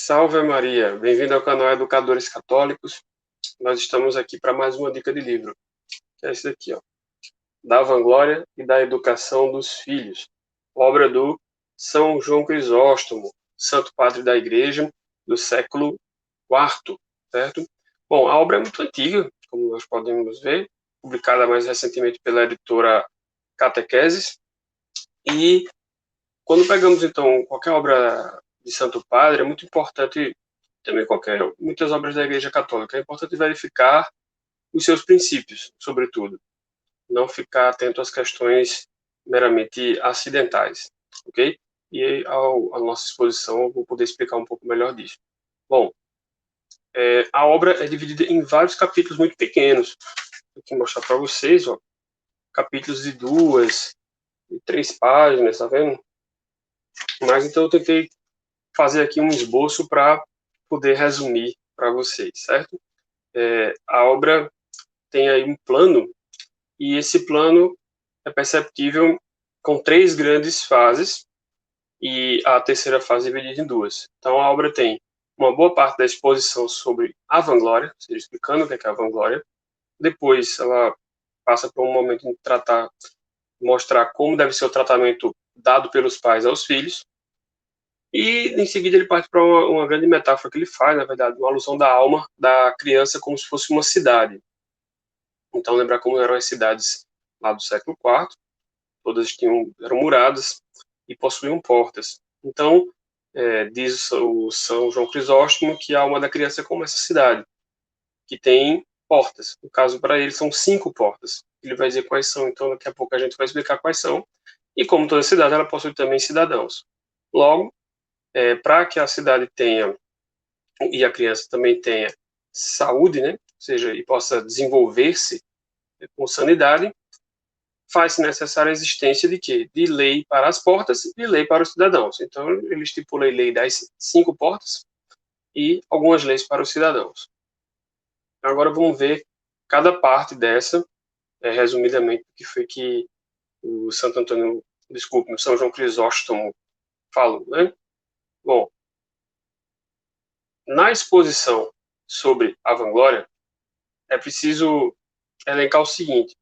Salve Maria, bem-vindo ao canal Educadores Católicos. Nós estamos aqui para mais uma dica de livro, que é esse daqui, ó, Da Vanglória e da Educação dos Filhos, obra do São João Crisóstomo, Santo Padre da Igreja do século IV, certo? Bom, a obra é muito antiga, como nós podemos ver, publicada mais recentemente pela editora Catequeses, e quando pegamos então qualquer obra de Santo Padre, é muito importante também muitas obras da Igreja Católica. É importante verificar os seus princípios, sobretudo. Não ficar atento às questões meramente acidentais, ok? E à nossa exposição eu vou poder explicar um pouco melhor disso. Bom, a obra é dividida em vários capítulos muito pequenos. Vou aqui mostrar para vocês, ó, capítulos de 2 e 3 páginas, tá vendo? Mas então eu tentei fazer aqui um esboço para poder resumir para vocês, certo? A obra tem aí um plano, e esse plano é perceptível com 3 grandes fases, e a terceira fase é dividida em 2. Então, a obra tem uma boa parte da exposição sobre a vanglória, ou seja, explicando o que é a vanglória. Depois, ela passa por um momento de mostrar como deve ser o tratamento dado pelos pais aos filhos. E, em seguida, ele parte para uma grande metáfora que ele faz, na verdade, uma alusão da alma da criança como se fosse uma cidade. Então, lembrar como eram as cidades lá do século IV, todas eram muradas e possuíam portas. Então, diz o São João Crisóstomo que a alma da criança é como essa cidade, que tem portas. No caso, para ele, são 5 portas. Ele vai dizer quais são, então daqui a pouco a gente vai explicar quais são. E como toda cidade, ela possui também cidadãos. Logo, para que a cidade tenha, e a criança também tenha saúde, né? Ou seja, e possa desenvolver-se com sanidade, faz-se necessária a existência de quê? De lei para as portas e lei para os cidadãos. Então, ele estipula a lei das 5 portas e algumas leis para os cidadãos. Agora, vamos ver cada parte dessa, resumidamente, o que foi que o o São João Crisóstomo falou, né? Bom, na exposição sobre a vanglória, é preciso elencar o seguinte: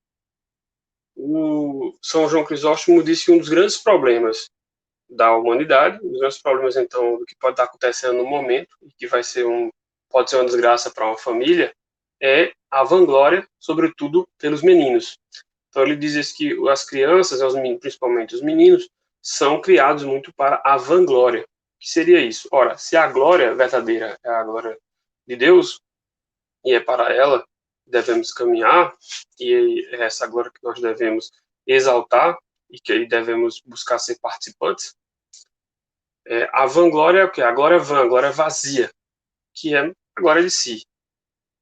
o São João Crisóstomo disse que um dos grandes problemas da humanidade, os grandes problemas então do que pode estar acontecendo no momento e que pode ser uma desgraça para uma família, é a vanglória, sobretudo pelos meninos. Então ele diz que as crianças, principalmente os meninos, são criados muito para a vanglória. O que seria isso? Ora, se a glória verdadeira é a glória de Deus e é para ela que devemos caminhar, e é essa glória que nós devemos exaltar e que devemos buscar ser participantes, a vanglória é o quê? A glória vã, a glória vazia, que é a glória de si.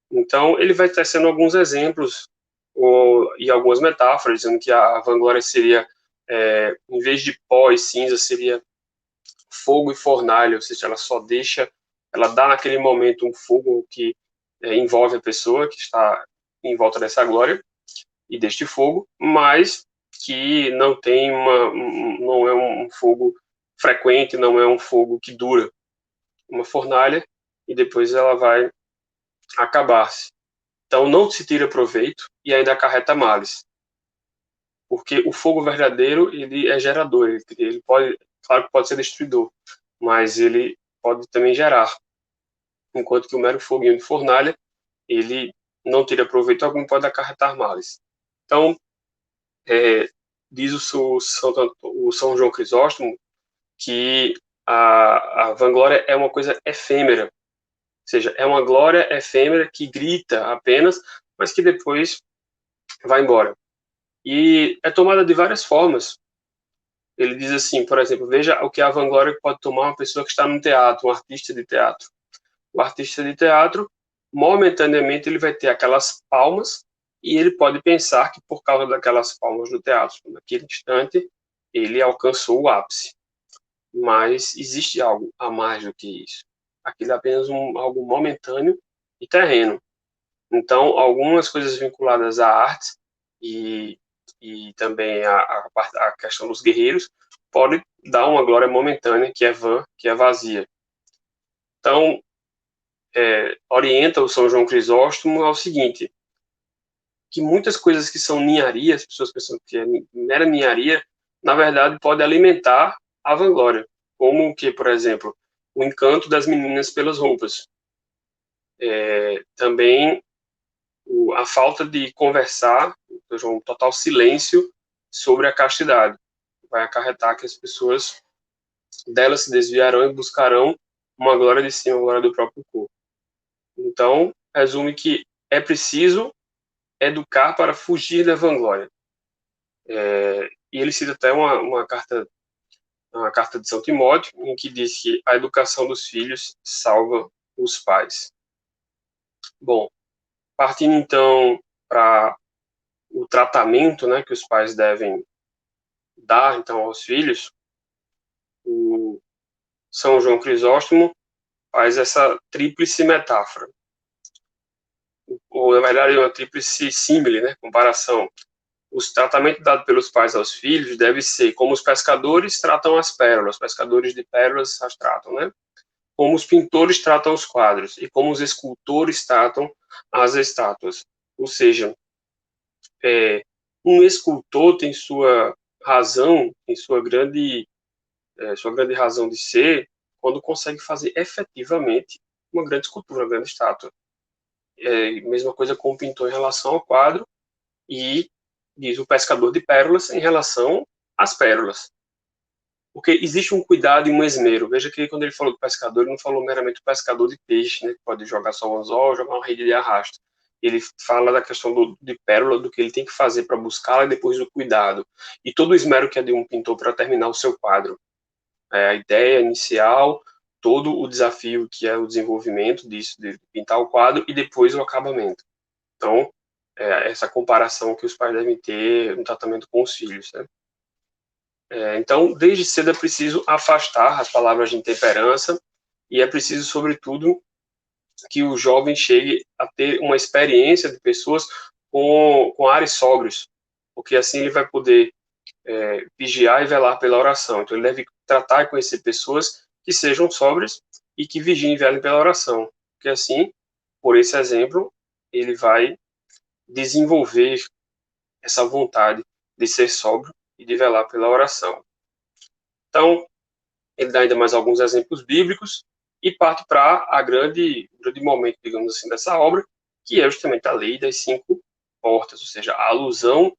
Então, ele vai tecendo alguns exemplos e algumas metáforas, dizendo que a vanglória seria, em vez de pó e cinza, seria fogo e fornalha, ou seja, ela dá naquele momento um fogo que envolve a pessoa que está em volta dessa glória e deste fogo, mas que não é um fogo frequente, não é um fogo que dura, uma fornalha, e depois ela vai acabar-se. Então não se tira proveito e ainda acarreta males, porque o fogo verdadeiro ele é gerador, ele pode, claro que pode ser destruidor, mas ele pode também gerar, enquanto que o mero foguinho de fornalha ele não tira proveito algum, pode acarretar males. Então diz o São João Crisóstomo que a vanglória é uma coisa efêmera, ou seja, é uma glória efêmera que grita apenas, mas que depois vai embora. E é tomada de várias formas. Ele diz assim, por exemplo, veja o que a vanglória pode tomar uma pessoa que está no teatro, um artista de teatro. O artista de teatro, momentaneamente, ele vai ter aquelas palmas e ele pode pensar que por causa daquelas palmas do teatro, naquele instante, ele alcançou o ápice. Mas existe algo a mais do que isso. Aquilo é apenas algo momentâneo e terreno. Então, algumas coisas vinculadas à arte e, e também a questão dos guerreiros pode dar uma glória momentânea que é vã, que é vazia. Então, orienta o São João Crisóstomo ao seguinte, que muitas coisas que são ninharia, as pessoas pensam que é mera ninharia, na verdade pode alimentar a vanglória, como que, por exemplo, o encanto das meninas pelas roupas. Também a falta de conversar, ou seja, um total silêncio sobre a castidade, vai acarretar que as pessoas delas se desviarão e buscarão uma glória de si, uma glória do próprio corpo. Então, resume que é preciso educar para fugir da vanglória. E ele cita até uma carta de São Timóteo, em que diz que a educação dos filhos salva os pais. Bom, partindo então para o tratamento, né, que os pais devem dar então aos filhos, o São João Crisóstomo faz essa tríplice metáfora, ou na verdade uma tríplice símile, né, comparação. Os tratamentos dados pelos pais aos filhos deve ser como os pescadores tratam as pérolas, os pescadores de pérolas as tratam, né? Como os pintores tratam os quadros e como os escultores tratam as estátuas. Ou seja, um escultor tem sua razão, tem sua grande razão de ser, quando consegue fazer efetivamente uma grande escultura, uma grande estátua. Mesma coisa com o pintor em relação ao quadro e diz o pescador de pérolas em relação às pérolas. Porque existe um cuidado e um esmero. Veja que quando ele falou do pescador, ele não falou meramente do pescador de peixe, né, que pode jogar só um anzol ou jogar uma rede de arrasto. Ele fala da questão de pérola, do que ele tem que fazer para buscá-la e depois do cuidado. E todo o esmero que é de um pintor para terminar o seu quadro. A ideia inicial, todo o desafio que é o desenvolvimento disso, de pintar o quadro e depois o acabamento. Então, essa comparação que os pais devem ter no tratamento com os filhos, né? Então, desde cedo é preciso afastar as palavras de intemperança e é preciso, sobretudo, que o jovem chegue a ter uma experiência de pessoas com ares sóbrios, porque assim ele vai poder vigiar e velar pela oração. Então, ele deve tratar e conhecer pessoas que sejam sóbrias e que vigiem e velem pela oração, porque assim, por esse exemplo, ele vai desenvolver essa vontade de ser sóbrio e de velar pela oração. Então, ele dá ainda mais alguns exemplos bíblicos e parte para o grande momento, digamos assim, dessa obra, que é justamente a lei das 5 portas, ou seja, a alusão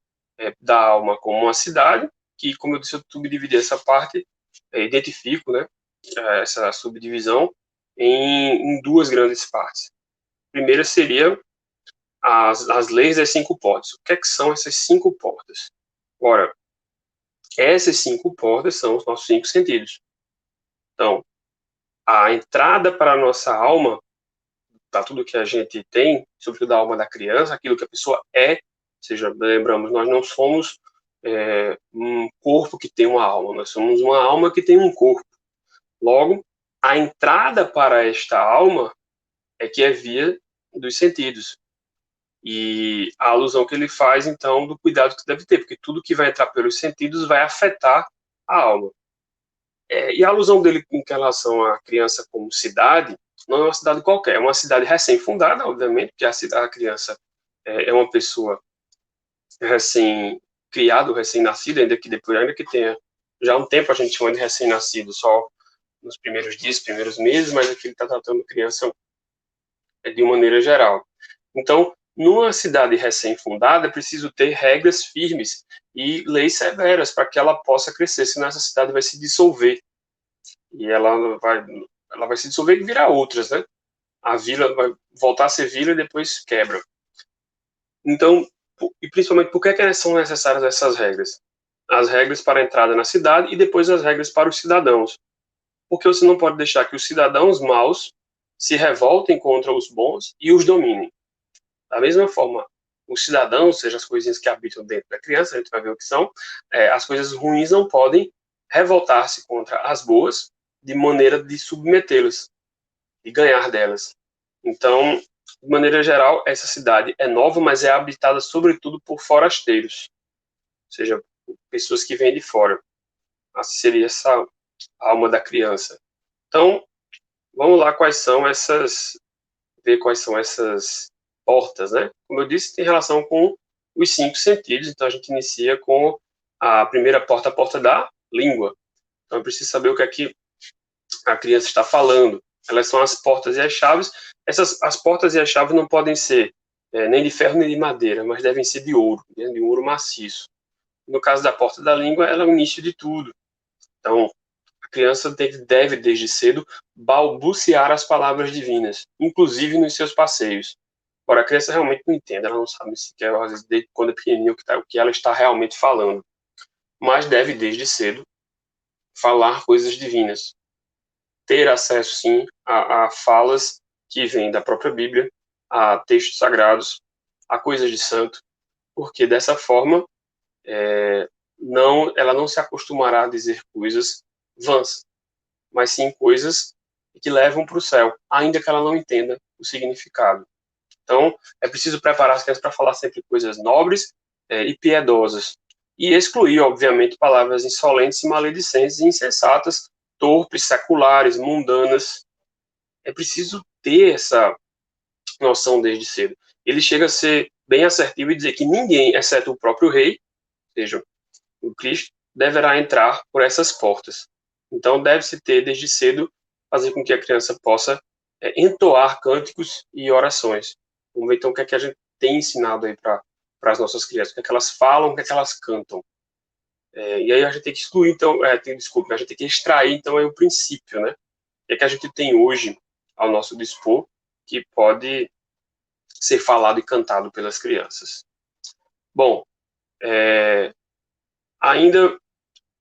da alma como uma cidade, que, como eu disse, eu subdividi essa parte, identifico, né, essa subdivisão em duas grandes partes. A primeira seria as leis das 5 portas. O que são essas 5 portas? Ora, essas 5 portas são os nossos 5 sentidos. Então, a entrada para a nossa alma, para tudo que a gente tem, sobretudo da alma da criança, aquilo que a pessoa é, ou seja, lembramos, nós não somos um corpo que tem uma alma, nós somos uma alma que tem um corpo. Logo, a entrada para esta alma é que é via dos sentidos. E a alusão que ele faz, então, do cuidado que deve ter, porque tudo que vai entrar pelos sentidos vai afetar a alma. E a alusão dele em relação à criança como cidade, não é uma cidade qualquer, é uma cidade recém-fundada, obviamente, porque a criança é uma pessoa recém-criada, recém-nascida, ainda que tenha já um tempo a gente chama de recém-nascido só nos primeiros dias, primeiros meses, mas aqui ele está tratando criança de maneira geral. Então, numa cidade recém-fundada, é preciso ter regras firmes e leis severas para que ela possa crescer, senão essa cidade vai se dissolver. E ela vai se dissolver e virar outras, né? A vila vai voltar a ser vila e depois quebra. Então, e principalmente, por que são necessárias essas regras? As regras para a entrada na cidade e depois as regras para os cidadãos. Porque você não pode deixar que os cidadãos maus se revoltem contra os bons e os dominem. Da mesma forma, os cidadãos, seja as coisinhas que habitam dentro da criança, a gente vai ver o que são, as coisas ruins não podem revoltar-se contra as boas de maneira de submetê-las e ganhar delas. Então, de maneira geral, essa cidade é nova, mas é habitada sobretudo por forasteiros, ou seja, pessoas que vêm de fora. Assim seria essa alma da criança. Então, Vamos lá, ver quais são essas portas, né? Como eu disse, tem relação com os 5 sentidos, então a gente inicia com a primeira porta, a porta da língua. Então eu preciso saber o que é que a criança está falando. Elas são as portas e as chaves. As portas e as chaves não podem ser nem de ferro nem de madeira, mas devem ser de ouro, né? De um ouro maciço. No caso da porta da língua, ela é o início de tudo. Então, a criança deve, desde cedo, balbuciar as palavras divinas, inclusive nos seus passeios. Ora, a criança realmente não entende, ela não sabe sequer, às vezes, desde quando é pequenininho, o que ela está realmente falando. Mas deve, desde cedo, falar coisas divinas. Ter acesso, sim, a falas que vêm da própria Bíblia, a textos sagrados, a coisas de santo, porque dessa forma ela não se acostumará a dizer coisas vãs, mas sim coisas que levam para o céu, ainda que ela não entenda o significado. Então, é preciso preparar as crianças para falar sempre coisas nobres e piedosas, e excluir, obviamente, palavras insolentes, maledicentes, insensatas, torpes, seculares, mundanas. É preciso ter essa noção desde cedo. Ele chega a ser bem assertivo e dizer que ninguém, exceto o próprio rei, ou seja, o Cristo, deverá entrar por essas portas. Então, deve-se ter desde cedo fazer com que a criança possa entoar cânticos e orações. Vamos ver então o que é que a gente tem ensinado aí para as nossas crianças, o que é que elas falam, o que é que elas cantam. E aí a gente tem que excluir, então, desculpa, a gente tem que extrair, então, aí o princípio, né? O que é que a gente tem hoje ao nosso dispor que pode ser falado e cantado pelas crianças. Bom, ainda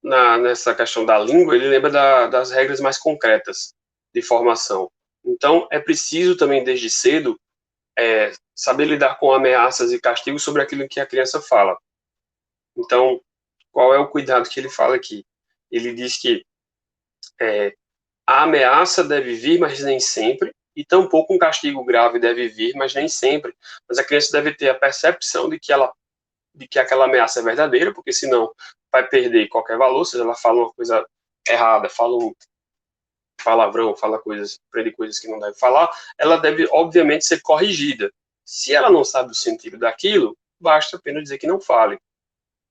nessa questão da língua, ele lembra das regras mais concretas de formação. Então, é preciso também, desde cedo, saber lidar com ameaças e castigos sobre aquilo que a criança fala. Então, qual é o cuidado que ele fala aqui? Ele diz que a ameaça deve vir, mas nem sempre, e tampouco um castigo grave deve vir, mas nem sempre. Mas a criança deve ter a percepção de que aquela ameaça é verdadeira, porque senão vai perder qualquer valor, se ela fala uma coisa errada, fala um palavrão, fala coisas, aprende coisas que não deve falar, ela deve, obviamente, ser corrigida. Se ela não sabe o sentido daquilo, basta apenas dizer que não fale.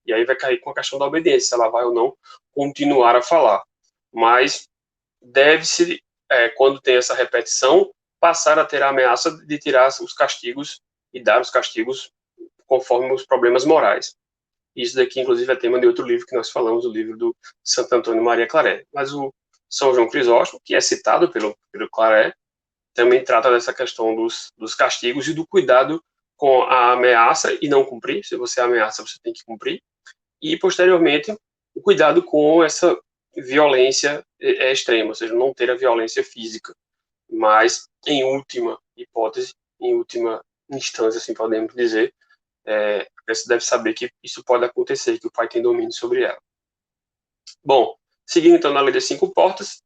E aí vai cair com a questão da obediência, se ela vai ou não continuar a falar. Mas deve-se, quando tem essa repetição, passar a ter a ameaça de tirar os castigos e dar os castigos conforme os problemas morais. Isso daqui, inclusive, é tema de outro livro que nós falamos, o livro do Santo Antônio Maria Claret. Mas o São João Crisóstomo, que é citado pelo Claret, também trata dessa questão dos castigos e do cuidado com a ameaça e não cumprir. Se você ameaça, você tem que cumprir. E, posteriormente, o cuidado com essa violência extrema, ou seja, não ter a violência física. Mas, em última hipótese, em última instância, assim podemos dizer, a criança deve saber que isso pode acontecer, que o pai tem domínio sobre ela. Bom, seguindo então na lei das 5 portas,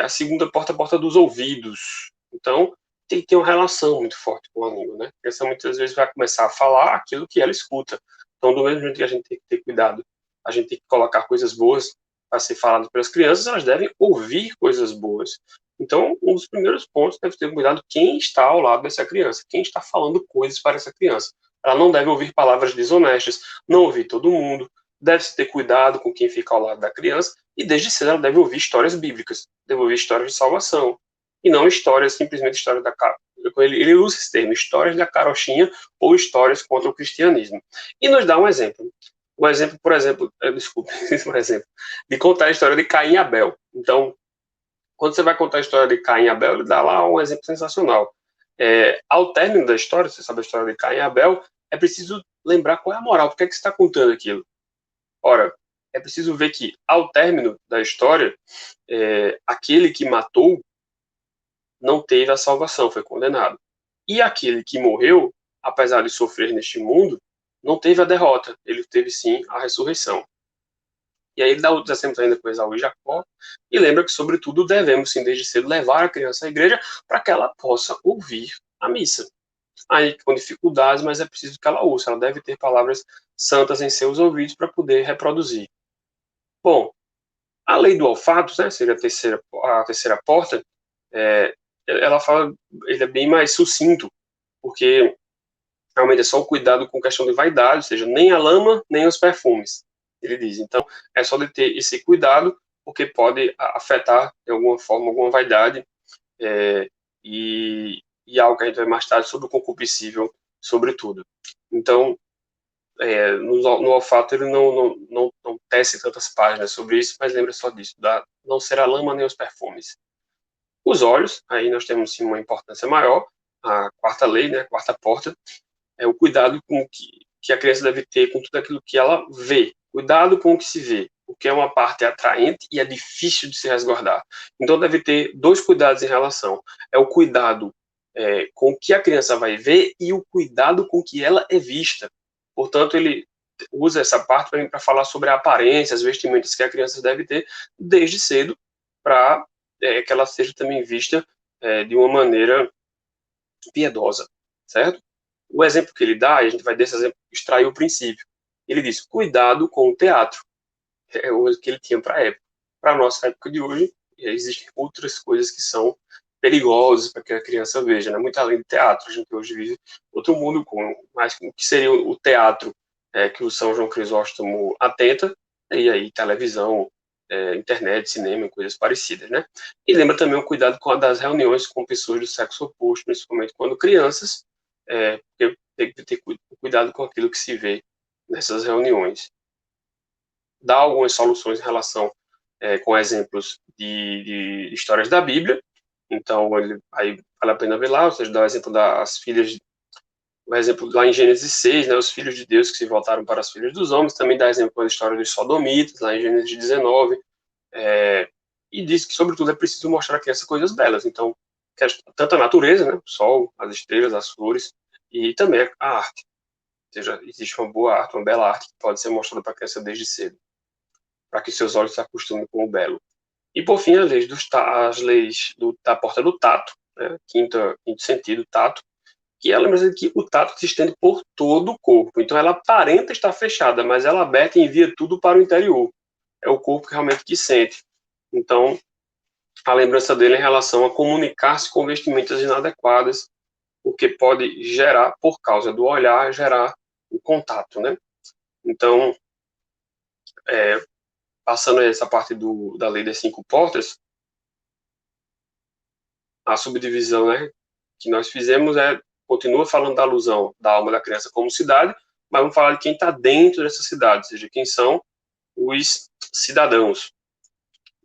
a segunda porta é a porta dos ouvidos. Então, tem que ter uma relação muito forte com a língua, né? A criança muitas vezes vai começar a falar aquilo que ela escuta. Então, do mesmo jeito que a gente tem que ter cuidado, a gente tem que colocar coisas boas para ser falado pelas crianças, elas devem ouvir coisas boas. Então, um dos primeiros pontos deve ter cuidado quem está ao lado dessa criança, quem está falando coisas para essa criança. Ela não deve ouvir palavras desonestas, não ouvir todo mundo, deve-se ter cuidado com quem fica ao lado da criança e desde cedo ela deve ouvir histórias bíblicas, deve ouvir histórias de salvação e não histórias, simplesmente histórias da ele usa esse termo, histórias da carochinha ou histórias contra o cristianismo. E nos dá um exemplo. Um exemplo, por exemplo, desculpe, por exemplo, de contar a história de Caim e Abel. Então, quando você vai contar a história de Caim e Abel, ele dá lá um exemplo sensacional. Ao término da história, você sabe a história de Caim e Abel, é preciso lembrar qual é a moral, por que, é que você está contando aquilo? Ora, é preciso ver que, ao término da história, aquele que matou não teve a salvação, foi condenado. E aquele que morreu, apesar de sofrer neste mundo, não teve a derrota, ele teve sim a ressurreição. E aí ele dá outros exemplos ainda com Esaú e Jacó, e lembra que, sobretudo, devemos, sim, desde cedo, levar a criança à igreja para que ela possa ouvir a missa. Aí, com dificuldades, mas é preciso que ela ouça, ela deve ter palavras santas em seus ouvidos para poder reproduzir. Bom, a lei do olfato, né, seria a terceira porta, ela fala, ele é bem mais sucinto, porque realmente é só o cuidado com questão de vaidade, ou seja, nem a lama, nem os perfumes, ele diz. Então, é só de ter esse cuidado, porque pode afetar, de alguma forma, alguma vaidade, é, e algo que a gente vai mais tarde sobre o concupiscível, sobretudo. Então, no olfato ele não tece tantas páginas sobre isso, mas lembra só disso, não ser a lama nem os perfumes. Os olhos, aí nós temos sim uma importância maior, a quarta lei, né, a quarta porta, é o cuidado com que a criança deve ter com tudo aquilo que ela vê. Cuidado com o que se vê, porque é uma parte atraente e é difícil de se resguardar. Então deve ter dois cuidados em relação. É o cuidado com o que a criança vai ver e o cuidado com que ela é vista. Portanto, ele usa essa parte para falar sobre a aparência, as vestimentas que a criança deve ter desde cedo, para que ela seja também vista de uma maneira piedosa, certo? O exemplo que ele dá, a gente vai desse exemplo extrair o princípio. Ele diz: cuidado com o teatro. É o que ele tinha para a época. Para a nossa época de hoje, existem outras coisas que são perigosas para que a criança veja, né? Muito além do teatro. A gente hoje vive outro mundo com mais o que seria o teatro que o São João Crisóstomo atenta, e aí televisão, internet, cinema, coisas parecidas, né? E lembra também o cuidado com a das reuniões com pessoas do sexo oposto, principalmente quando crianças, porque tem que ter cuidado com aquilo que se vê nessas reuniões. Dá algumas soluções em relação com exemplos de histórias da Bíblia. Então, aí vale a pena ver lá, ou seja, dá o exemplo das filhas, o exemplo lá em Gênesis 6, né, os filhos de Deus que se voltaram para as filhas dos homens. Também dá exemplo da história dos sodomitas, lá em Gênesis 19. E diz que, sobretudo, é preciso mostrar à criança coisas belas. Então, tanto a natureza, né, o sol, as estrelas, as flores, e também a arte. Ou seja, existe uma boa arte, uma bela arte que pode ser mostrada para a criança desde cedo, para que seus olhos se acostumem com o belo. E, por fim, as leis da porta do tato, né, quinto sentido, tato, que ela lembra que o tato se estende por todo o corpo. Então, ela aparenta estar fechada, mas ela aberta e envia tudo para o interior. É o corpo realmente que sente. Então, a lembrança dele em relação a comunicar-se com vestimentas inadequadas, porque pode gerar, por causa do olhar, gerar o contato, né? Então, passando essa parte da lei das cinco portas, a subdivisão, né, que nós fizemos continua falando da alusão da alma da criança como cidade, mas vamos falar de quem está dentro dessa cidade, ou seja, quem são os cidadãos.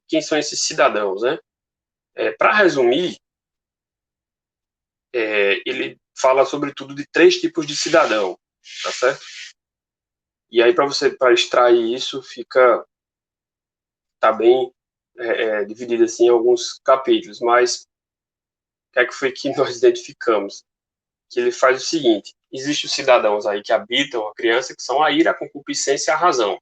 Quem são esses cidadãos, né? Para resumir, ele fala sobretudo de três tipos de cidadão, tá certo? E aí para extrair isso tá bem dividido assim em alguns capítulos, mas o que é que foi que nós identificamos? Que ele faz o seguinte: existem os cidadãos aí que habitam a criança, que são a ira, a concupiscência e a razão.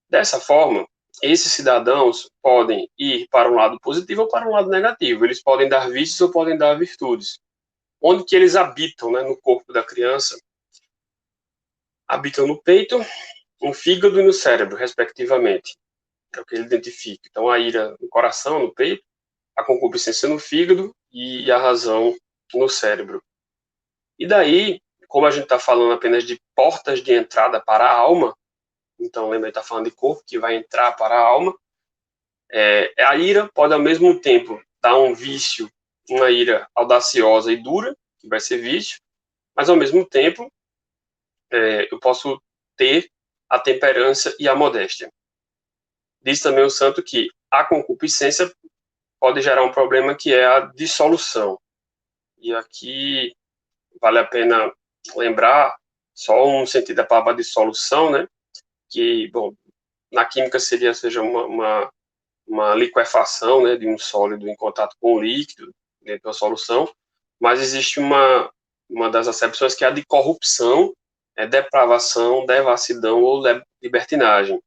Dessa forma, esses cidadãos podem ir para um lado positivo ou para um lado negativo. Eles podem dar vícios ou podem dar virtudes. Onde que eles habitam, né, no corpo da criança? Habitam no peito, no fígado e no cérebro, respectivamente. É o que ele identifica. Então, a ira no coração, no peito, a concupiscência no fígado e a razão no cérebro. E daí, como a gente está falando apenas de portas de entrada para a alma, então lembra, está falando de corpo que vai entrar para a alma, a ira pode ao mesmo tempo dar um vício, uma ira audaciosa e dura, que vai ser vício, mas ao mesmo tempo eu posso ter a temperança e a modéstia. Diz também o santo que a concupiscência pode gerar um problema que é a dissolução. E aqui vale a pena lembrar só um sentido da palavra dissolução, né? Que, bom, na química seja uma liquefação, né, de um sólido em contato com o líquido dentro da solução, mas existe uma das acepções que é a de corrupção, depravação, devassidão ou libertinagem.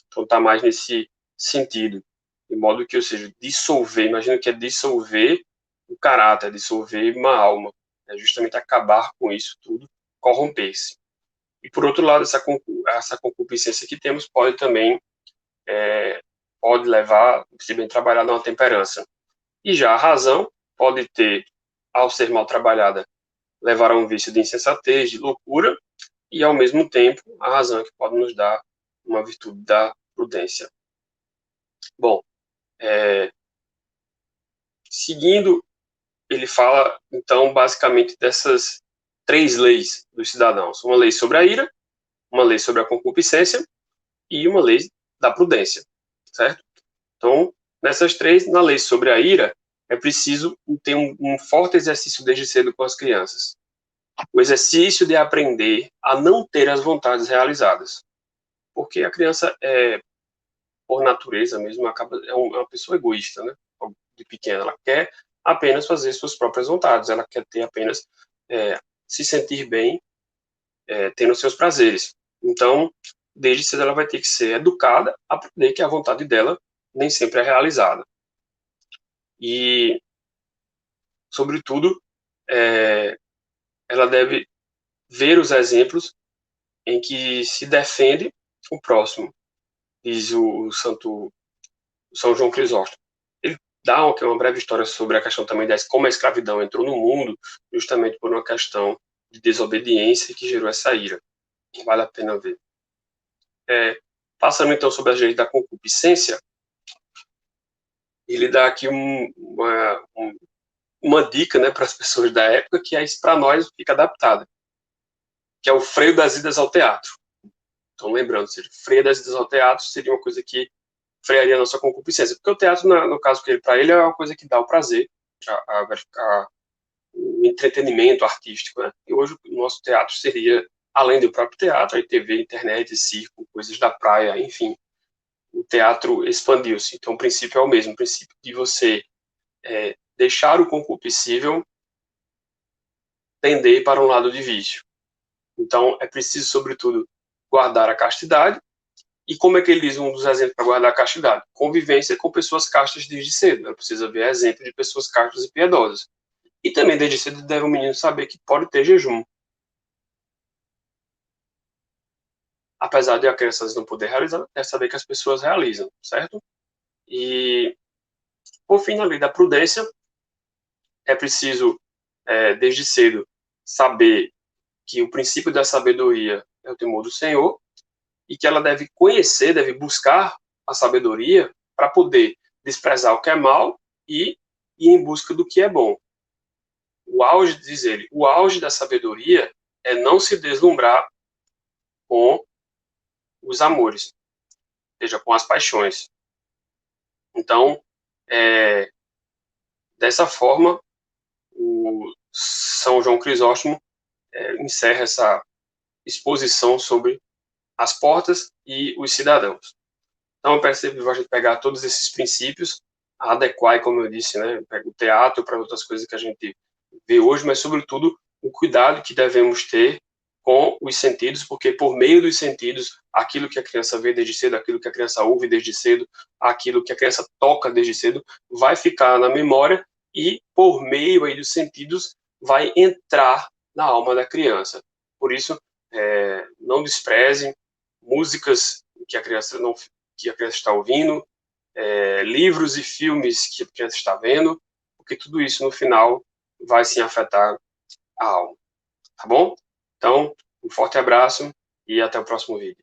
Então está mais nesse sentido, de modo que, ou seja, dissolver, imagina que é dissolver o caráter, dissolver uma alma, é justamente acabar com isso tudo, corromper-se. E por outro lado, essa concupiscência que temos pode também pode levar, se bem trabalhado, a uma temperança. E já a razão pode ter, ao ser mal trabalhada, levar a um vício de insensatez, de loucura, e ao mesmo tempo a razão é que pode nos dar uma virtude da prudência. Bom, seguindo, ele fala então basicamente dessas 3 leis dos cidadãos: uma lei sobre a ira, uma lei sobre a concupiscência e uma lei da prudência, certo? Então, nessas 3, na lei sobre a ira, é preciso ter um forte exercício desde cedo com as crianças. O exercício de aprender a não ter as vontades realizadas. Porque a criança, por natureza mesmo, é uma pessoa egoísta, né? De pequena. Ela quer apenas fazer suas próprias vontades. Ela quer ter apenas se sentir bem tendo seus prazeres. Então, desde cedo ela vai ter que ser educada a aprender que a vontade dela nem sempre é realizada. E, sobretudo, ela deve ver os exemplos em que se defende o próximo, diz o santo São João Crisóstomo. Ele dá uma breve história sobre a questão também de como a escravidão entrou no mundo, justamente por uma questão de desobediência que gerou essa ira. Vale a pena ver. Passando então sobre as leis da concupiscência, ele dá aqui uma dica, né, para as pessoas da época, que é isso para nós fica adaptada, que é o freio das idas ao teatro. Então, lembrando, freio das idas ao teatro seria uma coisa que frearia a nossa concupiscência, porque o teatro, no caso para ele, é uma coisa que dá o prazer, o entretenimento artístico, né? E hoje o nosso teatro seria, além do próprio teatro, aí TV, internet, circo, coisas da praia, enfim, o teatro expandiu-se. Então, o princípio é o mesmo, o princípio de você deixar o concupiscível tender para um lado de vício. Então, é preciso, sobretudo, guardar a castidade. E como é que ele diz um dos exemplos para guardar a castidade? Convivência com pessoas castas desde cedo. Ela precisa ver exemplo de pessoas castas e piedosas. E também, desde cedo, deve o menino saber que pode ter jejum. Apesar de a criança não poder realizar, deve saber que as pessoas realizam, certo? E, por fim, na lei da prudência, é preciso, desde cedo, saber que o princípio da sabedoria é o temor do Senhor e que ela deve conhecer, deve buscar a sabedoria para poder desprezar o que é mal e ir em busca do que é bom. O auge, diz ele, o auge da sabedoria é não se deslumbrar com os amores, ou seja, com as paixões. Então, dessa forma, o São João Crisóstomo encerra essa exposição sobre as portas e os cidadãos. Então, eu percebo que a gente pegar todos esses princípios, adequar, como eu disse, né, o teatro para outras coisas que a gente vê hoje, mas, sobretudo, o cuidado que devemos ter com os sentidos, porque por meio dos sentidos, aquilo que a criança vê desde cedo, aquilo que a criança ouve desde cedo, aquilo que a criança toca desde cedo, vai ficar na memória e, por meio aí dos sentidos, vai entrar na alma da criança. Por isso, não desprezem músicas que a criança não que a criança está ouvindo, livros e filmes que a criança está vendo, porque tudo isso no final vai sim afetar a alma, tá bom? Então, um forte abraço e até o próximo vídeo.